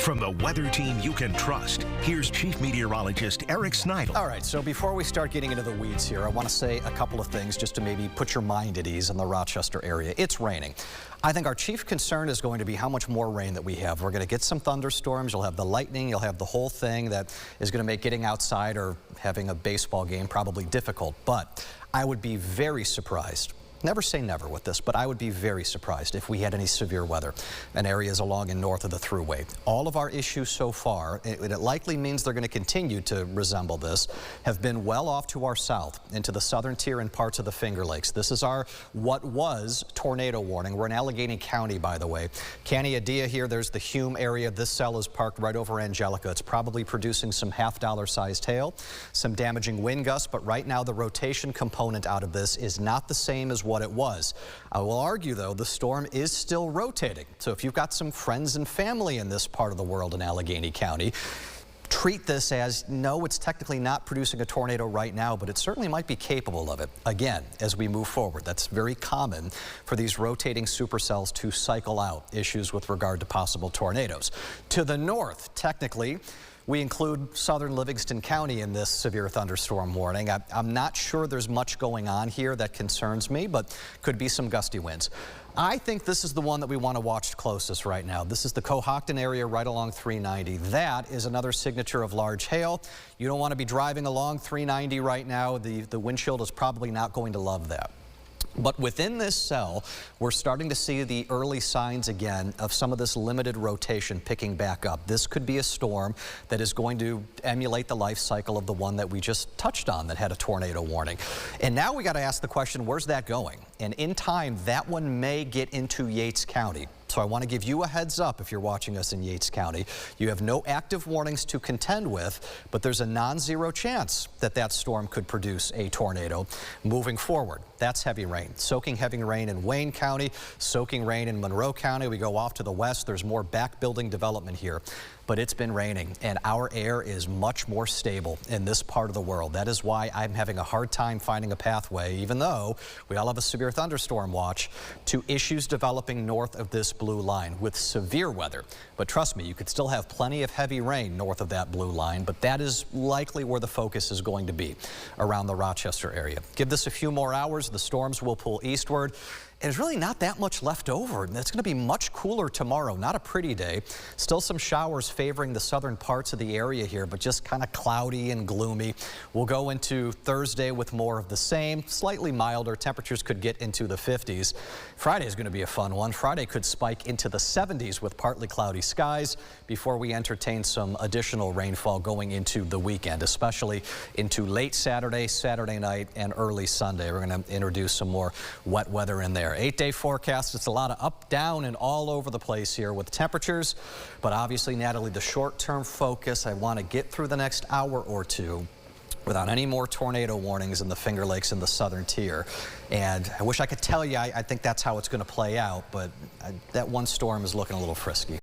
From the weather team you can trust, here's Chief Meteorologist Eric Sneidel. All right, so before we start getting into the weeds here, I want to say a couple of things just to maybe put your mind at ease in the Rochester area. It's raining. I think our chief concern is going to be how much more rain that we have. We're going to get some thunderstorms. You'll have the lightning. You'll have the whole thing that is going to make getting outside or having a baseball game probably difficult. But I would be very surprised. Never say never with this, but I would be very surprised if we had any severe weather in areas along and north of the thruway. All of our issues so far, it likely means they're going to continue to resemble this, have been well off to our south into the southern tier and parts of the Finger Lakes. This is our what was tornado warning. We're in Allegheny County, by the way. Canny Adea here, there's the Hume area. This cell is parked right over Angelica. It's probably producing some half-dollar sized hail, some damaging wind gusts, but right now the rotation component out of this is not the same as what it was. I will argue, though, the storm is still rotating. So if you've got some friends and family in this part of the world in Allegheny County, treat this as, no, it's technically not producing a tornado right now, but it certainly might be capable of it, again, as we move forward. That's very common for these rotating supercells to cycle out issues with regard to possible tornadoes. To the north, technically, we include southern Livingston County in this severe thunderstorm warning. I'm not sure there's much going on here that concerns me, but could be some gusty winds. I think this is the one that we want to watch closest right now. This is the Cohocton area right along 390. That is another signature of large hail. You don't want to be driving along 390 right now. The windshield is probably not going to love that. But within this cell, we're starting to see the early signs again of some of this limited rotation picking back up. This could be a storm that is going to emulate the life cycle of the one that we just touched on that had a tornado warning. And now we got to ask the question, where's that going? And in time, that one may get into Yates County. So I want to give you a heads up if you're watching us in Yates County. You have no active warnings to contend with, but there's a non-zero chance that that storm could produce a tornado moving forward. That's heavy rain. Soaking heavy rain in Wayne County, soaking rain in Monroe County. We go off to the west. There's more back building development here. But it's been raining, and our air is much more stable in this part of the world. That is why I'm having a hard time finding a pathway, even though we all have a severe thunderstorm watch, to issues developing north of this blue line with severe weather. But trust me, you could still have plenty of heavy rain north of that blue line, but that is likely where the focus is going to be around the Rochester area. Give this a few more hours, the storms will pull eastward. There's really not that much left over. It's going to be much cooler tomorrow. Not a pretty day. Still some showers favoring the southern parts of the area here, but just kind of cloudy and gloomy. We'll go into Thursday with more of the same, slightly milder. Temperatures could get into the 50s. Friday is going to be a fun one. Friday could spike into the 70s with partly cloudy skies before we entertain some additional rainfall going into the weekend, especially into late Saturday, Saturday night, and early Sunday. We're going to introduce some more wet weather in there. 8-day forecast. It's a lot of up, down, and all over the place here with temperatures. But obviously, Natalie, the short-term focus, I want to get through the next hour or two without any more tornado warnings in the Finger Lakes in the southern tier. And I wish I could tell you I think that's how it's going to play out, but that one storm is looking a little frisky.